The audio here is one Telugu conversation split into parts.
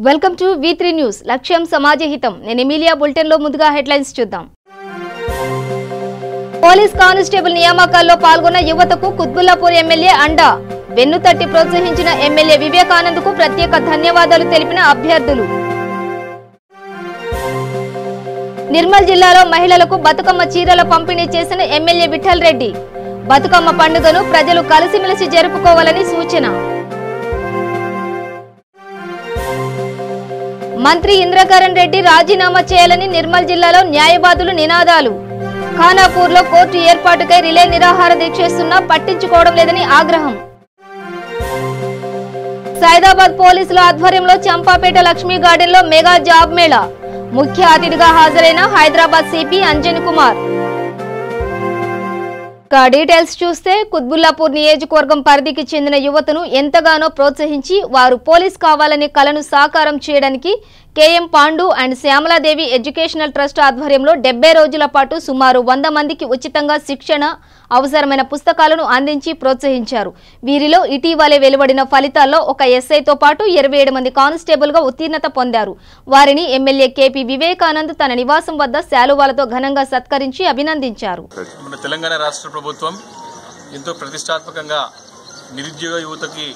Welcome to V3 news. లక్ష్యం సమాజహితం. నేను ఎమిలియా. బులెటిన్ లో ముందుగా హెడ్లైన్స్ చూద్దాం. పోలీస్ కానిస్టేబుల్ నియామకాల్లో పాల్గొన్న యువతకు కుత్బుల్లాపూర్ ఎమ్మెల్యే అండా. వెన్నుతట్టి ప్రోత్సహించిన ఎమ్మెల్యే వివేకానంద్ కు ప్రత్యేక ధన్యవాదాలు తెలిపిన అభ్యర్థులు. నిర్మల్ జిల్లాలో మహిళలకు బతుకమ్మ చీరల పంపిణీ చేసిన ఎమ్మెల్యే విఠల్ రెడ్డి. బతుకమ్మ పండుగను ప్రజలు కలిసిమెలిసి జరుపుకోవాలని సూచన. మంత్రి ఇంద్రకరణ్ రెడ్డి రాజీనామా చేయాలని నిర్మల్ జిల్లాలో న్యాయవాదులు నినాదాలు. ఖానాపూర్లో కోర్టు ఏర్పాటుకై రిలే నిరాహార దీక్షిస్తున్నా పట్టించుకోవడం లేదని ఆగ్రహం. సైదాబాద్ పోలీసుల ఆధ్వర్యంలో చంపాపేట లక్ష్మీ గార్డెన్ లో మెగా జాబ్ మేళా. ముఖ్య అతిథిగా హాజరైన హైదరాబాద్ సిపి అంజన్ కుమార్. డీటెయిల్స్ చూస్తే కుత్బుల్లాపూర్ నియోజకవర్గం పరిధికి చెందిన యువతను ఎంతగానో ప్రోత్సహించి వారు పోలీస్ కావాలనే కలను సాకారం చేయడానికి KM Pandu and Shyamaladevi Educational Trust ఆధ్వర్యంలో 70 రోజుల పాటు సుమారు 100 మందికి ఉచితంగా శిక్షణ, అవసరమైన పుస్తకాలను అందించి ప్రోత్సహించారు. వీరిలో ఇటీవలే వెలువడిన ఫలితాల్లో ఒక ఎస్ఐతో పాటు 27 మంది కానిస్టేబుల్ గా ఉత్తీర్ణత పొందారు. వారిని ఎమ్మెల్యే కేపీ వివేకానంద్ తన నివాసం వద్ద శాలువాలతో ఘనంగా సత్కరించి అభినందించారు. తెలంగాణ రాష్ట్ర ప్రభుత్వం ఎంతో ప్రతిష్టాత్మకంగా నిరుద్యోగ యువతకి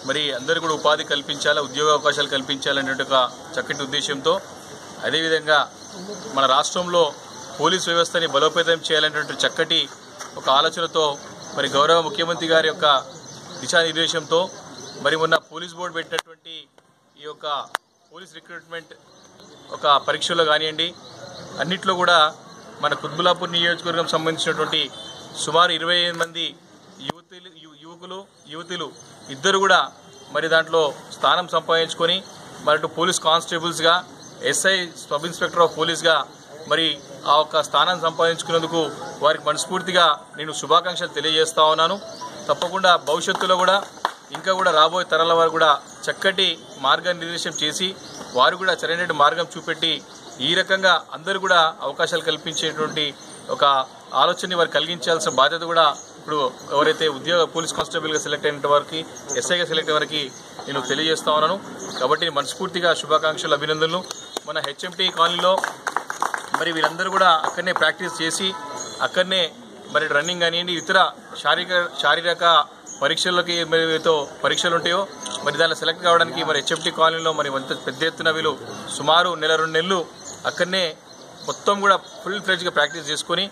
మరి అందరూ కూడా ఉపాధి కల్పించాలా, ఉద్యోగ అవకాశాలు కల్పించాలనే ఒక చక్కటి ఉద్దేశంతో, అదేవిధంగా మన రాష్ట్రంలో పోలీస్ వ్యవస్థని బలోపేతం చేయాలనేటువంటి చక్కటి ఒక ఆలోచనతో మరి గౌరవ ముఖ్యమంత్రి గారి యొక్క దిశానిర్దేశంతో మరి మొన్న పోలీస్ బోర్డు పెట్టినటువంటి ఈ యొక్క పోలీస్ రిక్రూట్మెంట్ ఒక పరీక్షలో కానివ్వండి, అన్నిట్లో కూడా మన కుత్బుల్లాపూర్ నియోజకవర్గం సంబంధించినటువంటి సుమారు 25 మంది యువతులు ఇద్దరు కూడా మరి దాంట్లో స్థానం సంపాదించుకొని మరి పోలీస్ కానిస్టేబుల్స్గా, ఎస్ఐ సబ్ ఇన్స్పెక్టర్ ఆఫ్ పోలీస్గా మరి ఆ ఒక్క స్థానం సంపాదించుకున్నందుకు వారికి మనస్ఫూర్తిగా నేను శుభాకాంక్షలు తెలియజేస్తా ఉన్నాను. తప్పకుండా భవిష్యత్తులో కూడా ఇంకా కూడా రాబోయే తరాల వారు కూడా చక్కటి మార్గనిర్దేశం చేసి వారు కూడా సరైన మార్గం చూపెట్టి ఈ రకంగా అందరూ కూడా అవకాశాలు కల్పించేటువంటి ఒక ఆలోచనని వారు కలిగించాల్సిన బాధ్యత కూడా ఇప్పుడు ఎవరైతే ఉద్యోగ పోలీస్ కానిస్టేబుల్గా సెలెక్ట్ అయిన వారికి, ఎస్ఐగా సెలెక్ట్ అయిన వారికి నేను తెలియజేస్తా ఉన్నాను. కాబట్టి మనస్ఫూర్తిగా శుభాకాంక్షలు, అభినందనలు. మన హెచ్ఎంటీ కాలనీలో మరి వీరందరూ కూడా అక్కడనే ప్రాక్టీస్ చేసి అక్కడనే మరి రన్నింగ్ కానివ్వండి, ఇతర శారీరక పరీక్షలకి మరి పరీక్షలు ఉంటాయో మరి దానిలో సెలెక్ట్ కావడానికి మరి హెచ్ఎంటీ కాలనీలో మరి పెద్ద ఎత్తున వీళ్ళు సుమారు 1-2 నెలలు అక్కడనే మొత్తం కూడా ఫుల్ ఫ్లెడ్జ్గా ప్రాక్టీస్ చేసుకొని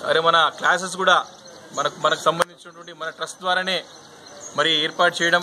మరి మన క్లాసెస్ కూడా మనకు సంబంధించినటువంటి మన ట్రస్ట్ ద్వారానే మరి ఏర్పాటు చేయడం,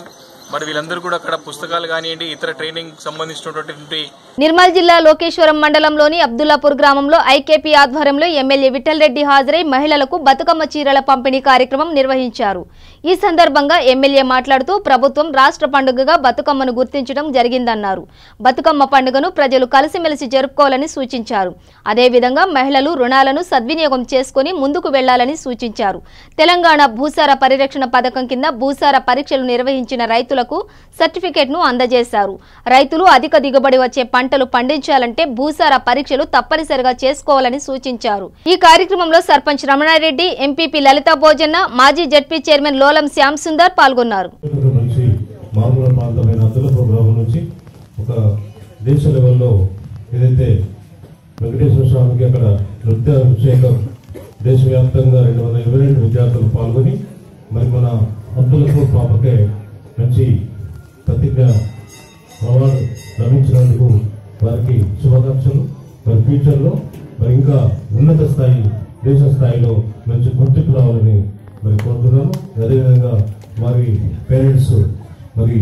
మరి వీళ్ళందరూ కూడా అక్కడ పుస్తకాలు కానివ్వండి, ఇతర ట్రైనింగ్ సంబంధించినటువంటి. నిర్మల్ జిల్లా లోకేశ్వరం మండలంలోని అబ్దుల్లాపూర్ గ్రామంలో ఐకేపీ ఆధ్వర్యంలో ఎమ్మెల్యే విఠల్ రెడ్డి హాజరై మహిళలకు బతుకమ్మ చీరల పంపిణీ కార్యక్రమం నిర్వహించారు. ఈ సందర్భంగా ఎమ్మెల్యే మాట్లాడుతూ ప్రభుత్వం రాష్ట్ర పండుగగా బతుకమ్మను గుర్తించడం జరిగిందన్నారు. బతుకమ్మ పండుగను ప్రజలు కలిసిమెలిసి జరుపుకోవాలని సూచించారు. అదేవిధంగా మహిళలు రుణాలను సద్వినియోగం చేసుకుని ముందుకు వెళ్లాలని సూచించారు. తెలంగాణ భూసార పరిరక్షణ పథకం కింద భూసార పరీక్షలు నిర్వహించిన రైతులకు సర్టిఫికెట్ను అందజేశారు. రైతులు అధిక దిగుబడి వచ్చే పంటలు పండించాలంటే భూసార పరీక్షలు తప్పనిసరిగా చేసుకోవాలని సూచించారు. ఈ కార్యక్రమంలో సర్పంచ్ రమణారెడ్డి, ఎంపీపీ లలితా భోజన్న, మాజీ జడ్పీ చైర్మన్ లోలం శ్యామ్ సుందర్ పాల్గొన్నారు. దేశవ్యాప్తంగా 222 విద్యార్థులు పాల్గొని మరి మన అబ్దుల్లాపూర్ పాపకే మంచి ప్రతిజ్ఞ అవార్డు లభించినందుకు వారికి శుభాకాంక్షలు. మరి ఫ్యూచర్లో మరి ఇంకా ఉన్నత స్థాయి, దేశ స్థాయిలో మంచి గుర్తింపు రావాలని మరి కోరుతున్నాను. అదేవిధంగా వారి పేరెంట్స్ మరి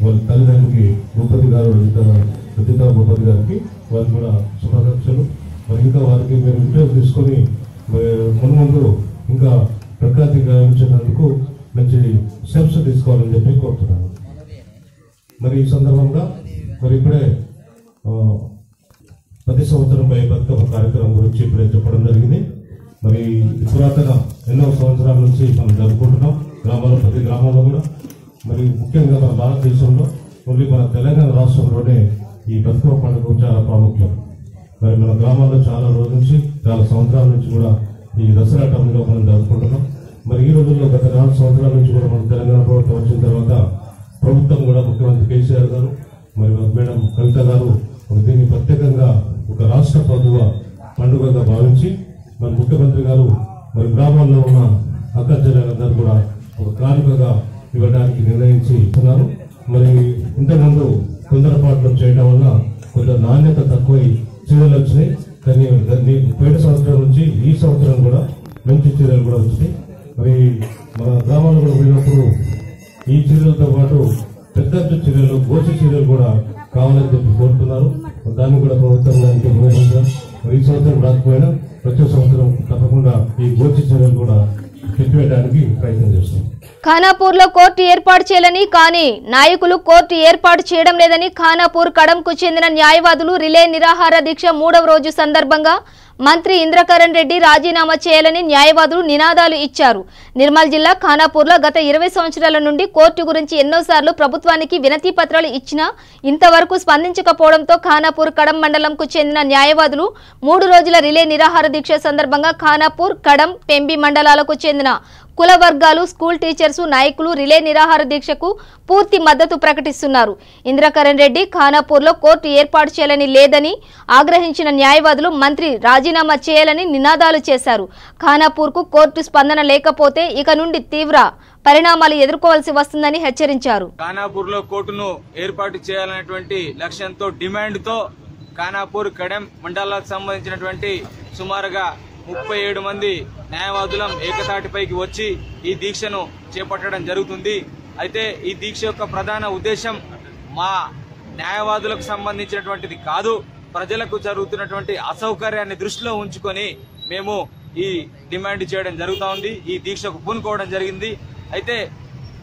వాళ్ళ తల్లిదండ్రులకి భూపతి గారు, రజిత భూపతి గారికి వారికి కూడా శుభాకాంక్షలు. మరి ఇంకా వారికి మీరు ఇంట్రెస్ట్ తీసుకొని ముందు ఇంకా ప్రఖ్యాతి గావించినందుకు మంచి స్టెప్స్ తీసుకోవాలని చెప్పి కోరుతున్నాను. మరి ఈ సందర్భంగా మరి ఇప్పుడే 10 సంవత్సరంపై బతుకమ్మ కార్యక్రమం గురించి ఇప్పుడే చెప్పడం జరిగింది. మరి పురాతన ఎన్నో సంవత్సరాల నుంచి మనం జరుపుకుంటున్నాం గ్రామాల్లో, ప్రతి గ్రామంలో కూడా. మరి ముఖ్యంగా మన భారతదేశంలో ఓన్లీ మన తెలంగాణ రాష్ట్రంలోనే ఈ బతుకమ్మ పండుగ చాలా ప్రాముఖ్యం. మరి మన గ్రామాల్లో చాలా రోజుల నుంచి, చాలా సంవత్సరాల నుంచి కూడా ఈ దసరా టైంలో మనం జరుపుకుంటున్నాం. మరి ఈ రోజుల్లో గత 4 సంవత్సరాల నుంచి కూడా మన తెలంగాణ ప్రభుత్వం వచ్చిన తర్వాత ప్రభుత్వం కూడా ముఖ్యమంత్రి కేసీఆర్ గారు మరి మేడం కవిత గారు దీన్ని ప్రత్యేకంగా ఒక రాష్ట్ర ప్రభుత్వ పండుగగా భావించి మరి ముఖ్యమంత్రి గారు మరి గ్రామాల్లో ఉన్న అక్క చెల్లెలందరూ కూడా ఒక కానుకగా ఇవ్వడానికి నిర్ణయించున్నారు. మరి ఇంతకుముందు తొందరపాట్లు చేయడం వల్ల కొంత నాణ్యత తక్కువ చీరలు వచ్చినాయి. కానీ పోయిన సంవత్సరం నుంచి ఈ సంవత్సరం కూడా మంచి చీరలు కూడా వచ్చినాయి. మరి మన గ్రామాల్లో కూడా పోయినప్పుడు ఈ చీరలతో పాటు పెద్ద చీరలు గోచి చీరలు కూడా కావాలని చెప్పి కోరుతున్నారు. దాన్ని కూడా ప్రభుత్వం దానికి నిర్వహించారు. మరి ఈ సంవత్సరం రాకపోయినా ప్రతి సంవత్సరం తప్పకుండా ఈ గోచి చీరలు కూడా తెప్పివేయడానికి ప్రయత్నం చేస్తాం. ఖానాపూర్ లో కోర్టు ఏర్పాటు చేయాలని కానీ నాయకులు కోర్టు ఏర్పాటు చేయడం లేదని ఖానాపూర్ కడంకు చెందిన న్యాయవాదులు రిలే నిరాహార దీక్ష 3వ రోజు సందర్భంగా మంత్రి ఇంద్రకరణ్ రెడ్డి రాజీనామా చేయాలని న్యాయవాదులు నినాదాలు ఇచ్చారు. నిర్మల్ జిల్లా ఖానాపూర్లో గత 20 సంవత్సరాల నుండి కోర్టు గురించి ఎన్నోసార్లు ప్రభుత్వానికి వినతి పత్రాలు ఇచ్చినా ఇంతవరకు స్పందించకపోవడంతో ఖానాపూర్ కడం మండలంకు చెందిన న్యాయవాదులు 3 రోజుల రిలే నిరాహార దీక్ష సందర్భంగా ఖానాపూర్, కడం, పెంబి మండలాలకు చెందిన కుల వర్గాలు, స్కూల్ టీచర్స్ నాయకులు రిలే నిరాహార దీక్షకు పూర్తి మద్దతు ప్రకటిస్తున్నారు. ఇంద్రకరణ్ రెడ్డి ఖానాపూర్లో కోర్టు ఏర్పాటు చేయాలని లేదని ఆగ్రహించిన న్యాయవాదులు మంత్రి రాజీనామా చేయాలని నినాదాలు చేశారు. ఖానాపూర్కు కోర్టు స్పందన లేకపోతే ఇక నుండి తీవ్ర పరిణామాలు ఎదుర్కోవాల్సి వస్తుందని హెచ్చరించారు. ఖానాపూర్లో కోర్టును ఏర్పాటు చేయాలనేటువంటి లక్ష్యంతో డిమాండ్తో ఖానాపూర్, కడెం మండలాలకు సంబంధించినటువంటి సుమారుగా 37 మంది న్యాయవాదులం ఏకతాటిపైకి వచ్చి ఈ దీక్షను చేపట్టడం జరుగుతుంది. అయితే ఈ దీక్ష యొక్క ప్రధాన ఉద్దేశం మా న్యాయవాదులకు సంబంధించినటువంటిది కాదు. ప్రజలకు జరుగుతున్నటువంటి అసౌకర్యాన్ని దృష్టిలో ఉంచుకొని మేము ఈ డిమాండ్ చేయడం జరుగుతూ ఉంది. ఈ దీక్షకు పూనుకోవడం జరిగింది. అయితే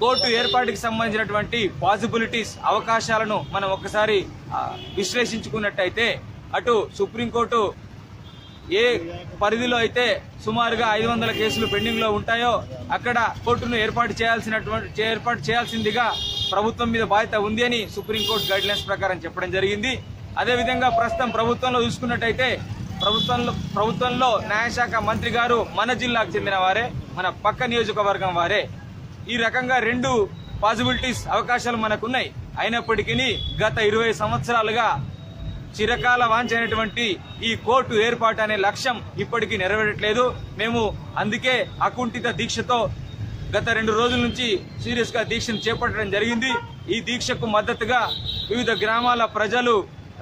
కోర్టు ఏర్పాటుకి సంబంధించినటువంటి పాసిబిలిటీస్, అవకాశాలను మనం ఒకసారి విశ్లేషించుకున్నట్టయితే అటు సుప్రీంకోర్టు ఏ పరిధిలో అయితే సుమారుగా 500 కేసులు పెండింగ్ లో ఉంటాయో అక్కడ కోర్టును ఏర్పాటు చేయాల్సిందిగా ప్రభుత్వం మీద బాధ్యత ఉంది అని సుప్రీంకోర్టు గైడ్ లైన్స్ ప్రకారం చెప్పడం జరిగింది. అదేవిధంగా ప్రస్తుతం ప్రభుత్వంలో చూసుకున్నట్టయితే ప్రభుత్వంలో న్యాయశాఖ మంత్రి గారు మన జిల్లాకు చెందిన వారే, మన పక్క నియోజకవర్గం వారే. ఈ రకంగా 2 పాసిబిలిటీస్, అవకాశాలు మనకున్నాయి. అయినప్పటికీ గత 20 సంవత్సరాలుగా చిరకాల వాంఛనటువంటి ఈ కోర్టు ఏర్పాటు అనే లక్ష్యం ఇప్పటికీ నెరవేరట్లేదు. మేము అందుకే అకుంఠిత దీక్షతో గత 2 రోజుల నుంచి సీరియస్ గా దీక్షను చేపట్టడం జరిగింది. ఈ దీక్షకు మద్దతుగా వివిధ గ్రామాల ప్రజలు,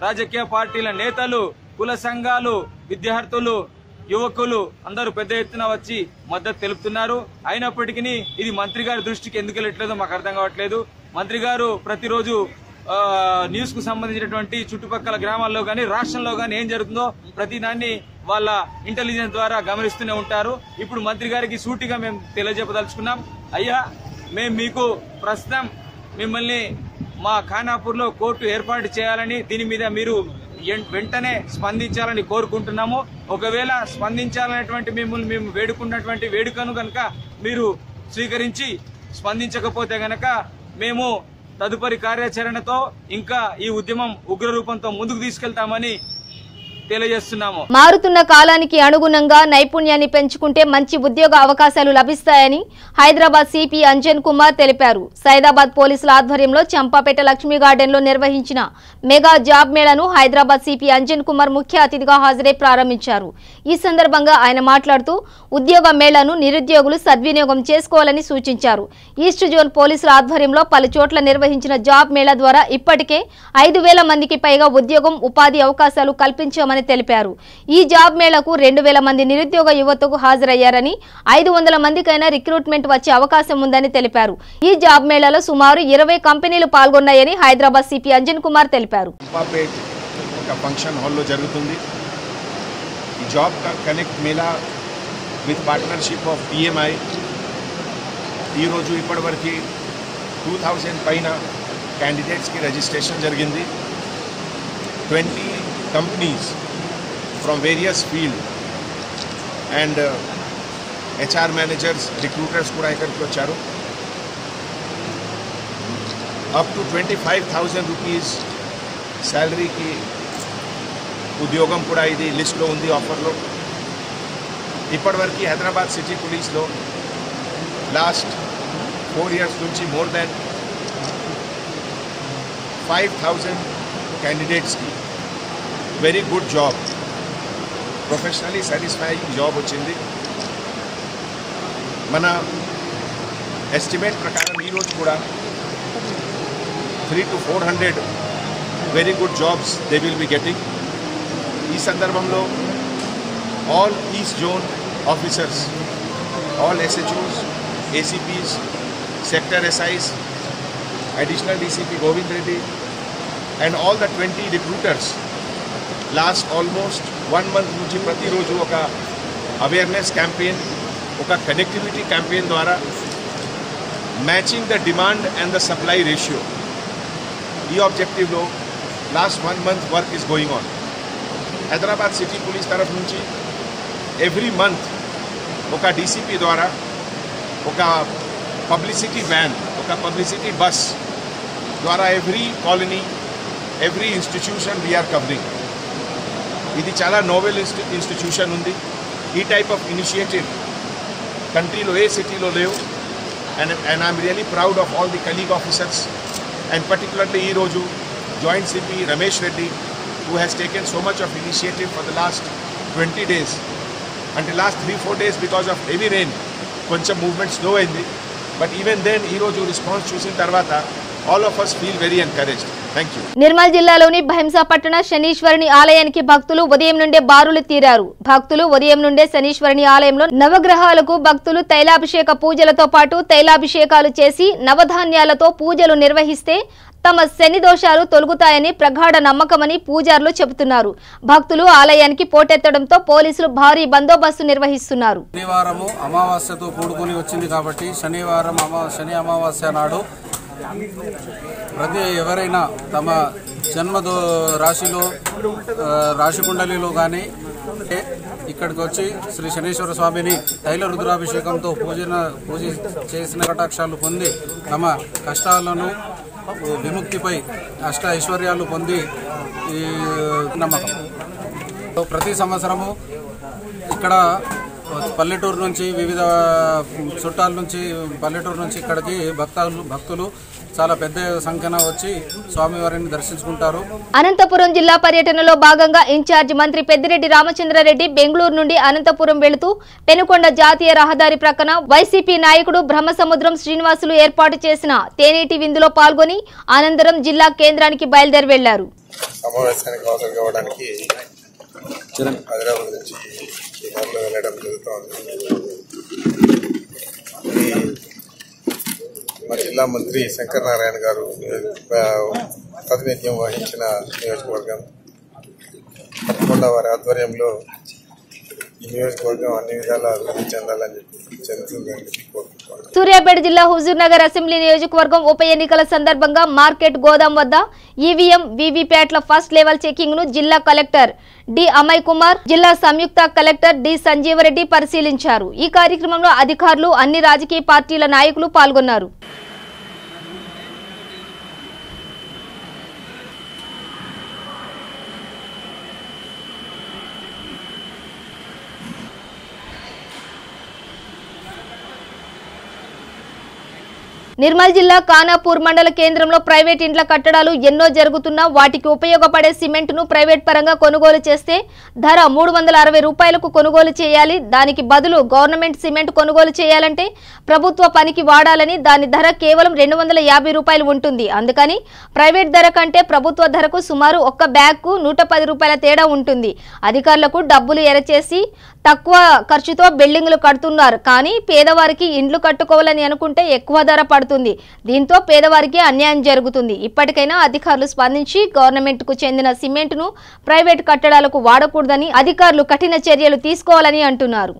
రాజకీయ పార్టీల నేతలు, కుల సంఘాలు, విద్యార్థులు, యువకులు అందరూ పెద్ద ఎత్తున వచ్చి మద్దతు తెలుపుతున్నారు. అయినప్పటికీ ఇది మంత్రి గారి దృష్టికి ఎందుకు వెళ్ళట్లేదో మాకు అర్థం కావట్లేదు. మంత్రి గారు ప్రతిరోజు న్యూస్ కు సంబంధించినటువంటి చుట్టుపక్కల గ్రామాల్లో గానీ, రాష్ట్రంలో గానీ ఏం జరుగుతుందో ప్రతిదాన్ని వాళ్ళ ఇంటెలిజెన్స్ ద్వారా గమనిస్తూనే ఉంటారు. ఇప్పుడు మంత్రి గారికి సూటిగా మేము తెలియజెప్పదలుచుకున్నాం. అయ్యా, మేము మీకు ప్రస్తుతం మిమ్మల్ని మా ఖానాపూర్లో కోర్టు ఏర్పాటు చేయాలని, దీని మీద మీరు వెంటనే స్పందించాలని కోరుకుంటున్నాము. ఒకవేళ స్పందించాలనేటువంటి మిమ్మల్ని మేము వేడుకున్నటువంటి వేడుకను గనక మీరు స్వీకరించి స్పందించకపోతే గనక మేము తదుపరి కార్యాచరణతో ఇంకా ఈ ఉద్యమం ఉగ్రరూపంతో ముందుకు తీసుకెళ్తామని తెలియజేస్తున్నాము. మారుతున్న కాలానికి అనుగుణంగా నైపుణ్యాన్ని పెంచుకుంటే మంచి ఉద్యోగ అవకాశాలు లభిస్తాయని హైదరాబాద్ సిపి అంజన్ కుమార్ తెలిపారు. సైదాబాద్ పోలీసుల ఆధ్వర్యంలో చంపాపేట లక్ష్మీ గార్డెన్ లో నిర్వహించిన మెగా జాబ్ మేళాను హైదరాబాద్ సిపి అంజన్ కుమార్ ముఖ్య అతిథిగా హాజరై ప్రారంభించారు. ఈ సందర్భంగా ఆయన మాట్లాడుతూ ఉద్యోగ మేళాను నిరుద్యోగులు సద్వినియోగం చేసుకోవాలని సూచించారు. ఈస్ట్ జోన్ పోలీసుల ఆధ్వర్యంలో పలు చోట్ల నిర్వహించిన జాబ్ మేళా ద్వారా ఇప్పటికే 5,000 మందికి పైగా ఉద్యోగం, ఉపాధి అవకాశాలు కల్పించామని తెలిపారు. ఈ జాబ్ మేళకు 2,000 మంది నిరుద్యోగ యువతకు హాజరయ్యారని 500 మందికైనా రిక్రూట్మెంట్ వచ్చే అవకాశం ఉందని తెలిపారు. ఈ జాబ్ మేళాలో సుమారు 20 కంపెనీలు పాల్గొన్నాయని హైదరాబాద్ సిపి అంజన్ కుమార్ తెలిపారు. ఫంక్షన్ హాల్లో జరుగుతుంది ఈ job connect Mela with partnership of PMI. ఈరోజు ఇప్పటివరకు 2000 పైన క్యాండిడేట్స్కి రిజిస్ట్రేషన్ జరిగింది. 20 companies from various field and HR managers, recruiters కూడా ఇక్కడికి వచ్చారు. up to 25,000 rupees శాలరీకి ఉద్యోగం కూడా ఇది లిస్ట్లో ఉంది, ఆఫర్లో. ఇప్పటివరకు హైదరాబాద్ సిటీ పోలీస్లో లాస్ట్ 4 years నుంచి more than 5,000 candidates की very good job, professionally satisfying job వచ్చింది. మన ఎస్టిమేట్ ప్రకారం ఈ రోజు కూడా 300 to 400 very good jobs they will be getting. ఈ సందర్భంలో all East Zone officers, all SHOs, ACPs, sector SIs, additional DCP Govind Reddy and all the 20 recruiters last almost 1 month నుంచి ప్రతిరోజు ఒక అవేర్నెస్ క్యాంపెయిన్, ఒక కనెక్టివిటీ క్యాంపెయిన్ ద్వారా matching the demand and the supply ratio, ఈ ఆబ్జెక్టివ్లో last 1 month work is going on. Hyderabad city police తరఫు నుంచి ఎవ్రీ మంత్ ఒక డీసీపీ ద్వారా ఒక పబ్లిసిటీ వ్యాన్, ఒక పబ్లిసిటీ బస్ ద్వారా every colony, every institution we're covering. ఇది చాలా నోవెల్ ఇన్స్టిట్యూషన్ ఉంది. ఈ టైప్ ఆఫ్ ఇనిషియేటివ్ కంట్రీలో ఏ సిటీలో లేవు. And I'm really proud of all the colleague officers and particularly ఈరోజు joint CP Ramesh Reddy who has taken so much of initiative for the last 20 days. Until last 3-4 days because of heavy rain, కొంచెం మూవ్మెంట్ స్లో అయింది. బట్ ఈవెన్ దెన్ ఈరోజు రెస్పాన్స్ చూసిన తర్వాత all of us feel very encouraged. Thank you. Nirmal జిల్లాలోని భైంసాపట్టణ శనీశ్వరుని ఆలయానికి భక్తులు ఉదయం నుండే బారులు తీరారు. భక్తులు ఉదయం నుండే శనీశ్వరుని ఆలయంలో నవగ్రహాలకు భక్తులు తైలాభిషేక పూజలతో పాటు తైలాభిషేకాలు చేసి నవధాన్యాలతో పూజలు నిర్వహిస్తే తమ శని దోషాలు తొలగుతాయని ప్రగాఢ నమ్మకమని పూజారులు చెబుతున్నారు. భక్తులు ఆలయానికి పోటెత్తడంతో పోలీసులు భారీ బందోబస్తు నిర్వహిస్తున్నారు. శనివారము అమావాస్యతో కూడుకొని వచ్చింది కాబట్టి శనివారం శని అమావాస్య నాడు ఎవరైనా తమ జన్మ రాశిలో రాశి కుండలిలో కానీ ఇక్కడికి వచ్చి శ్రీ శనీశ్వర స్వామిని తైల రుద్రాభిషేకంతో పూజ చేసిన కటాక్షాలు పొంది తమ కష్టాలను విముక్తిపై అష్ట ఐశ్వర్యాలు పొంది ఈ నమ్మకం. ప్రతి సంవత్సరము ఇక్కడ పల్లెటూరు నుంచి వివిధ చుట్టాల నుంచి పల్లెటూరు నుంచి ఇక్కడికి భక్తులు చాలా పెద్ద సంఖ్యన వచ్చి స్వామివారిని దర్శించుకుంటారు. అనంతపురం జిల్లా పర్యటనలో భాగంగా ఇన్ఛార్జ్ మంత్రి పెద్దిరెడ్డి రామచంద్రారెడ్డి బెంగళూరు నుండి అనంతపురం వెళుతూ పెనుకొండ జాతీయ రహదారి ప్రక్కన వైసీపీ నాయకుడు బ్రహ్మసముద్రం శ్రీనివాసులు ఏర్పాటు చేసిన తేనీటి విందులో పాల్గొని అనంతరం జిల్లా కేంద్రానికి బయలుదేరి వెళ్లారు. హైదరాబాద్ నుంచి బీహార్లో వెళ్ళడం జరుగుతోంది. మా జిల్లా మంత్రి శంకర్ నారాయణ గారు ప్రాతినిధ్యం వహించిన నియోజకవర్గం పెనుకొండ వారి ఆధ్వర్యంలో ఈ నియోజకవర్గం అన్ని విధాలా అభివృద్ధి చెందాలని చెందుతుందని కోరుకుంటున్నాను. సూర్యాపేట జిల్లా హుజూర్ నగర్ అసెంబ్లీ నియోజకవర్గం ఉప ఎన్నికల సందర్భంగా మార్కెట్ గోదాం వద్ద ఈవీఎం వీవీప్యాట్ల ఫస్ట్ లెవెల్ చెకింగ్ ను జిల్లా కలెక్టర్ డి అమయ్ కుమార్, జిల్లా సంయుక్త కలెక్టర్ డి సంజీవరెడ్డి పరిశీలించారు. ఈ కార్యక్రమంలో అధికారులు, అన్ని రాజకీయ పార్టీల నాయకులు పాల్గొన్నారు. నిర్మల్ జిల్లా ఖానాపూర్ మండల కేంద్రంలో ప్రైవేట్ ఇండ్ల కట్టడాలు ఎన్నో జరుగుతున్నా వాటికి ఉపయోగపడే సిమెంట్ను ప్రైవేట్ పరంగా కొనుగోలు చేస్తే ధర 360 రూపాయలకు కొనుగోలు చేయాలి. దానికి బదులు గవర్నమెంట్ సిమెంట్ కొనుగోలు చేయాలంటే ప్రభుత్వ పనికి వాడాలని దాని ధర కేవలం 250 రూపాయలు ఉంటుంది. అందుకని ప్రైవేట్ ధర కంటే ప్రభుత్వ ధరకు సుమారు ఒక్క బ్యాగ్కు 110 రూపాయల తేడా ఉంటుంది. అధికారులకు డబ్బులు ఎరచేసి తక్కువ ఖర్చుతో బిల్డింగులు కడుతున్నారు. కానీ పేదవారికి ఇండ్లు కట్టుకోవాలని అనుకుంటే ఎక్కువ ధర పడుతుంది. దీంతో పేదవారికి అన్యాయం జరుగుతుంది. ఇప్పటికైనా అధికారులు స్పందించి గవర్నమెంట్ కు చెందిన సిమెంట్ ను ప్రైవేట్ కట్టడాలకు వాడకూడదని అధికారులు కఠిన చర్యలు తీసుకోవాలని అంటున్నారు.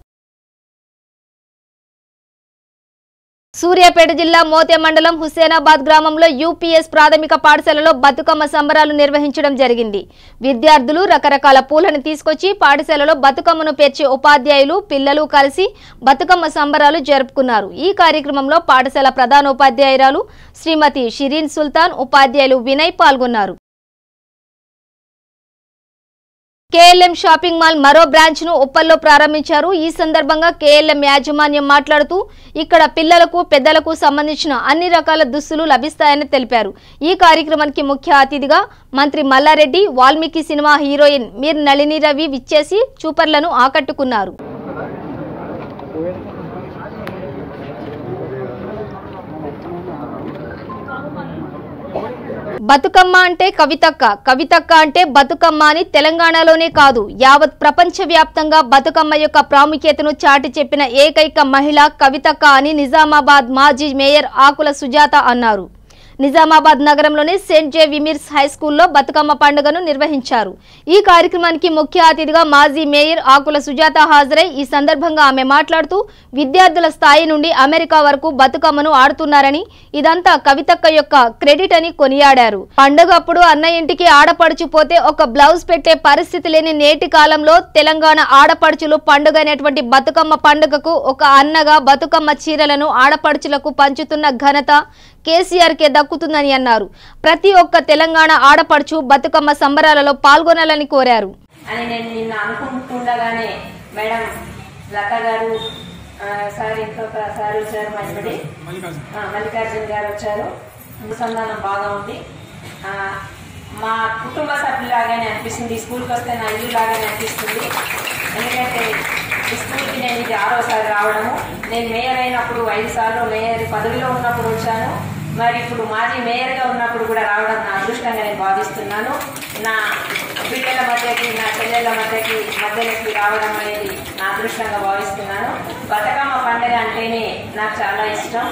సూర్యాపేట జిల్లా మోతే మండలం హుస్సేనాబాద్ గ్రామంలో యూపీఎస్ ప్రాథమిక పాఠశాలలో బతుకమ్మ సంబరాలు నిర్వహించడం జరిగింది. విద్యార్థులు రకరకాల పూలను తీసుకొచ్చి పాఠశాలలో బతుకమ్మను పేర్చే ఉపాధ్యాయులు, పిల్లలు కలిసి బతుకమ్మ సంబరాలు జరుపుకున్నారు. ఈ కార్యక్రమంలో పాఠశాల ప్రధానోపాధ్యాయురాలు శ్రీమతి షిరీన్ సుల్తాన్, ఉపాధ్యాయులు వినయ్ పాల్గొన్నారు. కేఎల్ఎం షాపింగ్ మాల్ మరో బ్రాంచ్ ను ఉప్పల్లో ప్రారంభించారు. ఈ సందర్భంగా కేఎల్ఎం యాజమాన్యం మాట్లాడుతూ ఇక్కడ పిల్లలకు పెద్దలకు సంబంధించిన అన్ని రకాల దుస్తులు లభిస్తాయని తెలిపారు. ఈ కార్యక్రమానికి ముఖ్య అతిథిగా మంత్రి మల్లారెడ్డి, వాల్మీకి సినిమా హీరోయిన్ మీర్ నళిని రవి విచ్చేసి చూపర్లను ఆకట్టుకున్నారు. బతుకమ్మ అంటే కవితక్క, కవితక్క అంటే బతుకమ్మ అని తెలంగాణలోనే కాదు యావత్ ప్రపంచవ్యాప్తంగా బతుకమ్మ యొక్క ప్రాముఖ్యతను చాటి చెప్పిన ఏకైక మహిళ కవితక్క అని నిజామాబాద్ మాజీ మేయర్ ఆకుల సుజాత అన్నారు. నిజామాబాద్ నగరంలోని సెయింట్ జేవియర్స్ హై స్కూల్లో బతుకమ్మ పండుగను నిర్వహించారు. ఈ కార్యక్రమానికి ముఖ్య అతిథిగా మాజీ మేయర్ ఆకుల సుజాత హాజరై ఈ సందర్భంగా ఆమె మాట్లాడుతూ విద్యార్థుల స్థాయి నుండి అమెరికా వరకు బతుకమ్మను ఆడుతున్నారని, ఇదంతా కవితక్క యొక్క క్రెడిట్ అని కొనియాడారు. పండుగ అప్పుడు అన్న ఇంటికి ఆడపడుచు పోతే ఒక బ్లౌజ్ పెట్టే పరిస్థితి లేని నేటి కాలంలో తెలంగాణ ఆడపడుచులు పండుగ అయినటువంటి బతుకమ్మ పండుగకు ఒక అన్నగా బతుకమ్మ చీరలను ఆడపడుచులకు పంచుతున్న ఘనత కేసీఆర్ కే దక్కుతుందని అన్నారు. ప్రతి ఒక్క తెలంగాణ ఆడపడుచు బతుకమ్మ సంబరాలలో పాల్గొనాలని కోరారు. అని నేను నిన్న అనుకుంటుండగానే మేడం లతా గారు సార్ ఇంకొక సార్ వచ్చారు, మల్లికార్జున గారు వచ్చారు. అనుసంధానం బాగా ఉంది. మా కుటుంబ సభ్యులాగానే అనిపిస్తుంది. స్కూల్కి వస్తే నా ఇల్లు లాగానే అనిపిస్తుంది. ఎందుకంటే ఈ స్కూల్కి నేను ఇది 6వసారి రావడము. నేను మేయర్ అయినప్పుడు 5 సార్లు మేయర్ పదవిలో ఉన్నప్పుడు వచ్చాను. మరి ఇప్పుడు మాజీ మేయర్గా ఉన్నప్పుడు కూడా రావడం నా అదృష్టంగా నేను భావిస్తున్నాను. నా బిడ్డల మధ్యకి, నా చెల్లెళ్ళ మధ్యలోకి రావడం అనేది నా అదృష్టంగా భావిస్తున్నాను. బతుకమ్మ పండుగ అంటేనే నాకు చాలా ఇష్టం.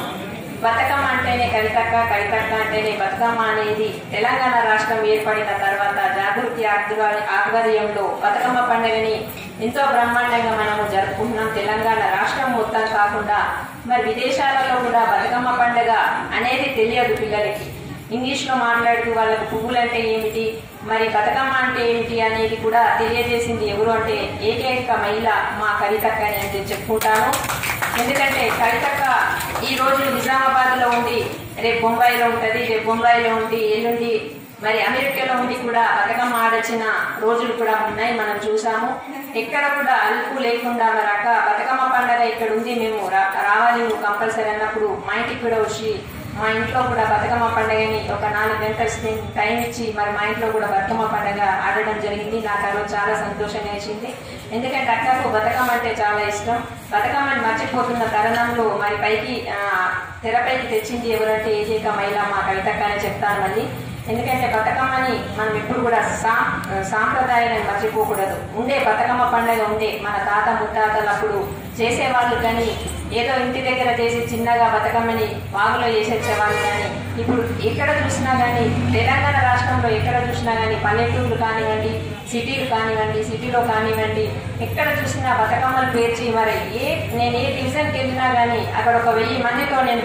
బతుకమ్మ అంటేనే కవితక్క, కవితక్క అంటేనే బతుకమ్మ అనేది తెలంగాణ రాష్ట్రం ఏర్పడిన తర్వాత జాగృతి ఆధ్వర్యంలో బతుకమ్మ పండుగని ఎంతో బ్రహ్మాండంగా మనము జరుపుకుంటున్నాం. తెలంగాణ రాష్ట్రం మొత్తం కాకుండా మరి విదేశాలలో కూడా బతుకమ్మ పండుగ అనేది తెలియదు పిల్లలకి. ఇంగ్లీష్లో మాట్లాడుతూ వాళ్ళకు పువ్వులు అంటే ఏమిటి, మరి బతుకమ్మ అంటే ఏమిటి అనేది కూడా తెలియజేసింది ఎవరు అంటే ఏకైక మహిళ మా కవితక్క అని నేను చెప్పుకుంటాను. ఎందుకంటే కవితక్క ఈ రోజు నిజామాబాద్ లో ఉండి రేపు బొంబాయిలో ఉంటుంది, రేపు బొంబాయిలో ఉండి ఎల్లుండి మరి అమెరికాలో ఉండి కూడా బతుకమ్మ ఆడొచ్చిన రోజులు కూడా ఉన్నాయి, మనం చూసాము. ఎక్కడ కూడా అలుపు లేకుండా మరి అక్క బతుకమ్మ పండుగ ఇక్కడ ఉంది, మేము రావాలి నువ్వు కంపల్సరీ అన్నప్పుడు మా ఇంటికి కూడా వచ్చి మా ఇంట్లో కూడా బతుకమ్మ పండుగని ఒక 4 గంటలు టైం ఇచ్చి మరి మా ఇంట్లో కూడా బతుకమ్మ పండుగ ఆడడం జరిగింది. నాకు ఆ రోజు చాలా సంతోషంగా వేసింది. ఎందుకంటే అక్కకు బతుకమ్మ అంటే చాలా ఇష్టం. బతుకమ్మని మర్చిపోతున్న తరుణంలో మరి తెరపైకి తెచ్చింది ఎవరంటే ఏకైక మహిళ మా కవితక్క అని చెప్తాను మళ్ళీ. ఎందుకంటే బతుకమ్మని మనం ఎప్పుడు కూడా సాంప్రదాయాన్ని మర్చిపోకూడదు. ఉండే బతుకమ్మ పండుగ ఉండే మన తాత ముత్తాతలప్పుడు చేసేవాళ్ళు, కానీ ఏదో ఇంటి దగ్గర చేసి చిన్నగా బతుకమ్మని వాగులో చేసేసేవాళ్ళు. కానీ ఇప్పుడు ఎక్కడ చూసినా కానీ తెలంగాణ రాష్ట్రంలో ఎక్కడ చూసినా కానీ పల్లెటూర్లు కానివ్వండి, సిటీలు కానివ్వండి, సిటీలో కానివ్వండి, ఎక్కడ చూసినా బతుకమ్మలు పేర్చి మరి నేను ఏ డివిజన్కి వెళ్ళినా కానీ అక్కడ ఒక 1000 మందితో నేను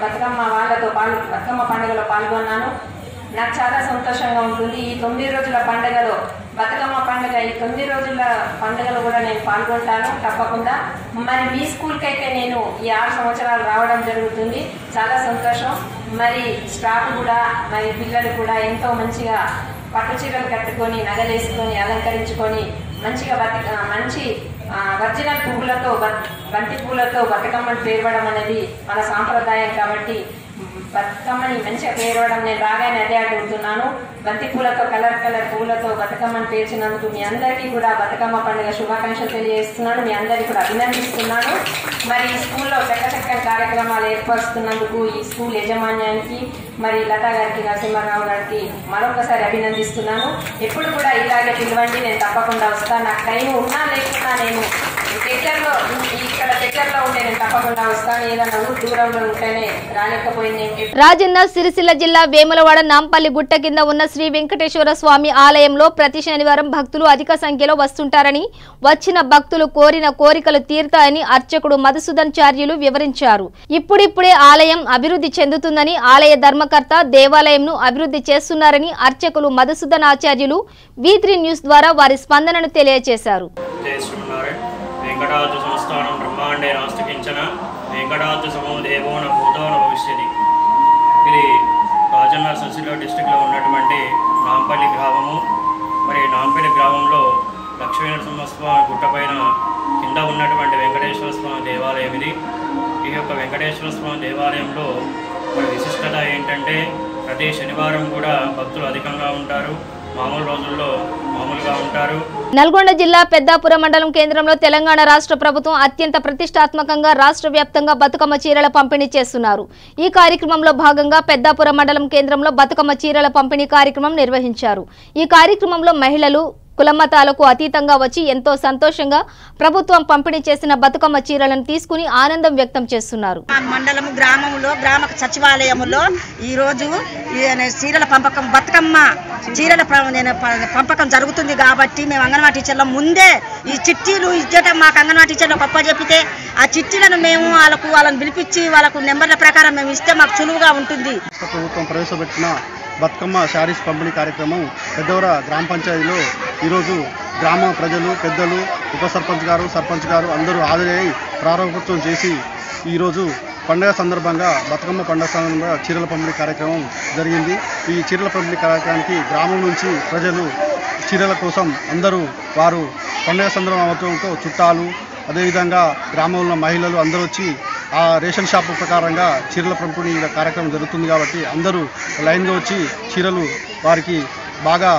బతుకమ్మ వాళ్ళతో బతుకమ్మ పండుగలో పాల్గొన్నాను. నాకు చాలా సంతోషంగా ఉంటుంది. ఈ 9 రోజుల పండుగలో బతుకమ్మ పండుగ, ఈ 9 రోజుల పండుగలో కూడా నేను పాల్గొంటాను తప్పకుండా. మరి మీ స్కూల్కి అయితే నేను ఈ 6 సంవత్సరాలు రావడం జరుగుతుంది. చాలా సంతోషం. మరి స్టాఫ్ కూడా మరి పిల్లలు కూడా ఎంతో మంచిగా పట్టు చీరలు కట్టుకొని నగలేసుకొని అలంకరించుకొని మంచిగా మంచి ఒరిజినల్ పువ్వులతో బంతి పూలతో బతుకమ్మను పేర్వడం అనేది మన సాంప్రదాయం. కాబట్టి బతుకమ్మని మంచిగా పేరవడం నేను బాగానే అదే అడుగుతున్నాను. బంతి పూలతో కలర్ పూలతో బతుకమ్మను పేర్చినందుకు మీ అందరికీ కూడా బతుకమ్మ పండుగ శుభాకాంక్షలు తెలియజేస్తున్నాను. మీ అందరికీ కూడా అభినందిస్తున్నాను. మరి ఈ స్కూల్లో చక్కచక్కని కార్యక్రమాలు ఏర్పరుస్తున్నందుకు ఈ స్కూల్ యాజమాన్యానికి మరి లతా గారికి, నరసింహారావు గారికి మరొకసారి అభినందిస్తున్నాను. ఎప్పుడు కూడా ఇలాగే పిలవండి, నేను తప్పకుండా వస్తాను. నాకు టైం ఉన్నా లేకున్నా నేను ఇక్కడ దగ్గరలో ఉంటే నేను తప్పకుండా వస్తాను. ఏదన్నా దూరంలో ఉంటేనే రాలేకపోయింది. రాజన్న సిరిసిల్ల జిల్లా వేములవాడ నాంపల్లి గుట్ట కింద ఉన్న శ్రీ వెంకటేశ్వర స్వామి ఆలయంలో ప్రతి శనివారం భక్తులు అధిక సంఖ్యలో వస్తుంటారని, వచ్చిన భక్తులు కోరిన కోరికలు తీరుతాయని అర్చకుడు మధుసూదన్ చార్యులు వివరించారు. ఇప్పుడిప్పుడే ఆలయం అభివృద్ధి చెందుతుందని, ఆలయ ధర్మకర్త దేవాలయంను అభివృద్ధి చేస్తున్నారని అర్చకులు మధుసూదన్ ఆచార్యులు V3 న్యూస్ ద్వారా వారి స్పందనను తెలియజేశారు. వెంకటాద్రి సంస్థానం బ్రహ్మాండే నాస్తికించన వెంకటాద్రి సమో దేవో న భూతో న భవిష్యతి. ఇది రాజన్న సిరిసిల్ల డిస్టిక్లో ఉన్నటువంటి నాంపల్లి గ్రామము. మరి నాంపేట గ్రామంలో లక్ష్మీ నరసింహస్వామి గుట్టపైన కింద ఉన్నటువంటి వెంకటేశ్వర స్వామి దేవాలయం ఇది. ఈ యొక్క వెంకటేశ్వర స్వామి దేవాలయంలో మరి విశిష్టత ఏంటంటే ప్రతి శనివారం కూడా భక్తులు అధికంగా ఉంటారు, మామూలు రోజుల్లో మామూలుగా ఉంటారు. నల్గొండ జిల్లా పెద్దాపురం మండలం కేంద్రంలో తెలంగాణ రాష్ట్ర ప్రభుత్వం అత్యంత ప్రతిష్టాత్మకంగా రాష్ట్ర వ్యాప్తంగా బతుకమ్మ చీరల పంపిణీ చేస్తున్నారు. ఈ కార్యక్రమంలో భాగంగా పెద్దాపురం మండలం కేంద్రంలో బతుకమ్మ చీరల పంపిణీ కార్యక్రమం నిర్వహించారు. ఈ కార్యక్రమంలో మహిళలు కులమతాలకు అతీతంగా వచ్చి ఎంతో సంతోషంగా ప్రభుత్వం పంపిణీ చేసిన బతుకమ్మ చీరలను తీసుకుని ఆనందం వ్యక్తం చేస్తున్నారు. మండలం గ్రామంలో గ్రామ సచివాలయంలో ఈరోజు చీరల పంపకం బతుకమ్మ చీరల పంపకం జరుగుతుంది కాబట్టి మేము అంగన్వాడీ టీచర్ల ముందే ఈ చిట్టీలు ఇచ్చటం మాకు అంగన్వాడీ టీచర్లకు గొప్ప చెప్పితే ఆ చిట్టీలను మేము వాళ్ళని పిలిపించి వాళ్ళకు నెంబర్ల ప్రకారం మేము ఇస్తే మాకు సులువుగా ఉంటుంది. ప్రభుత్వం ప్రవేశపెట్టిన బతుకమ్మ శారీస్ పంపిణీ కార్యక్రమం పెద్దవర గ్రామ పంచాయతీలో ఈరోజు గ్రామ ప్రజలు, పెద్దలు, ఉప సర్పంచ్ గారు, సర్పంచ్ గారు అందరూ హాజరై ప్రారంభోత్సవం చేసి ఈరోజు పండుగ సందర్భంగా బతుకమ్మ పండుగ సందర్భంగా చీరల పంపిణీ కార్యక్రమం జరిగింది. ఈ చీరల పంపిణీ కార్యక్రమానికి గ్రామం నుంచి ప్రజలు చీరల కోసం అందరూ వారు పండుగ సందర్భంతో చుట్టాలు, అదేవిధంగా గ్రామంలో మహిళలు అందరూ వచ్చి ఆ రేషన్ షాపు ప్రకారంగా చీరల పంపిణీ కార్యక్రమం జరుగుతుంది కాబట్టి అందరూ లైన్గా వచ్చి చీరలు వారికి బాగా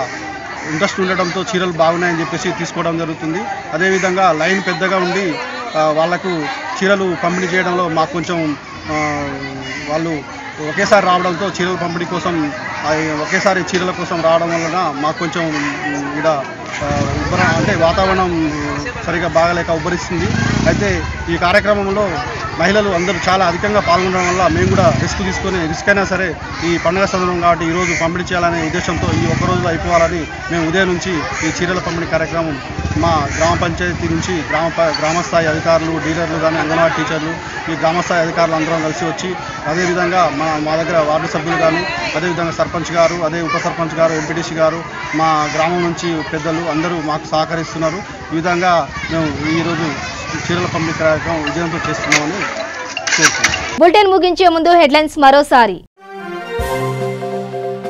ఇంట్రెస్ట్ ఉండడంతో చీరలు బాగున్నాయని చెప్పేసి తీసుకోవడం జరుగుతుంది. అదేవిధంగా లైన్ పెద్దగా ఉండి వాళ్లకు చీరలు పంపిణీ చేయడంలో మాకు కొంచెం వాళ్ళు ఒకేసారి రావడంతో చీరల పంపిణీ కోసం ఒకేసారి చీరల కోసం రావడం వలన మాకు కొంచెం ఇక్కడ అంటే వాతావరణం సరిగా బాగలేక ఉబ్బరిస్తుంది. అయితే ఈ కార్యక్రమంలో మహిళలు అందరూ చాలా అధికంగా పాల్గొనడం వల్ల మేము కూడా రిస్క్ అయినా సరే ఈ పండుగ సందర్భం కాబట్టి ఈరోజు పంపిణీ చేయాలనే ఉద్దేశంతో ఈ ఒక్కరోజులో అయిపోవాలని మేము ఉదయం నుంచి ఈ చీరల పంపిణీ కార్యక్రమం మా గ్రామ పంచాయతీ నుంచి గ్రామస్థాయి అధికారులు, డీలర్లు కానీ అంగన్వాడీ టీచర్లు, ఈ గ్రామస్థాయి అధికారులు అందరం కలిసి వచ్చి అదేవిధంగా మా దగ్గర వార్డు సభ్యులు కానీ, అదేవిధంగా సర్పంచ్ గారు, అదే ఉప సర్పంచ్ గారు, ఎంపీటీసీ గారు, మా గ్రామం నుంచి పెద్దలు అందరూ మాకు సహకరిస్తున్నారు. ఈ విధంగా మేము ఈరోజు చీరల పంపిణీ కార్యక్రమం విజయంతో చేస్తున్నామని కోరుతున్నాం. బులెటిన్ ముగించే ముందు హెడ్లైన్స్ మరోసారి.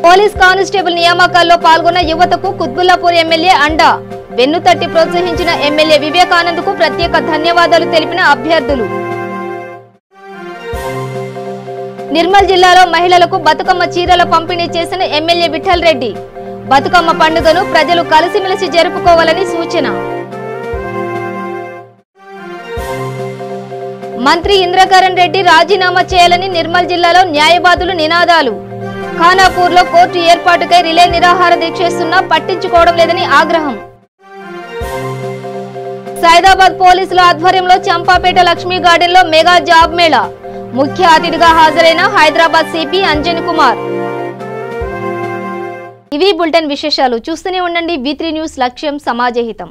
పోలీస్ కానిస్టేబుల్ నియామకాల్లో పాల్గొన్న యువతకు కుత్బుల్లాపూర్ ఎమ్మెల్యే అండా. వెన్నుతట్టి ప్రోత్సహించిన ఎమ్మెల్యే వివేకానంద్ కు ప్రత్యేక ధన్యవాదాలు తెలిపిన అభ్యర్థులు. నిర్మల్ జిల్లాలో మహిళలకు బతుకమ్మ చీరల పంపిణీ చేసిన ఎమ్మెల్యే విఠల్ రెడ్డి. బతుకమ్మ పండుగను ప్రజలు కలిసిమెలిసి జరుపుకోవాలని సూచన. మంత్రి ఇంద్రకరణ్ రెడ్డి రాజీనామా చేయాలని నిర్మల్ జిల్లాలో న్యాయవాదులు నినాదాలు. ఖానాపూర్లో కోర్టు ఏర్పాటుకై రిలే నిరాహార దీక్షిస్తున్నా పట్టించుకోవడం లేదని ఆగ్రహం. సైదాబాద్ పోలీసుల ఆధ్వర్యంలో చంపాపేట లక్ష్మీ గార్డెన్ లో మెగా జాబ్ మేళా. ముఖ్య అతిథిగా హాజరైన హైదరాబాద్ సిపి అంజన్ కుమార్. ఇవి బులెటిన్ విశేషాలు. చూస్తూనే ఉండండి V3 న్యూస్, లక్ష్యం సమాజహితం.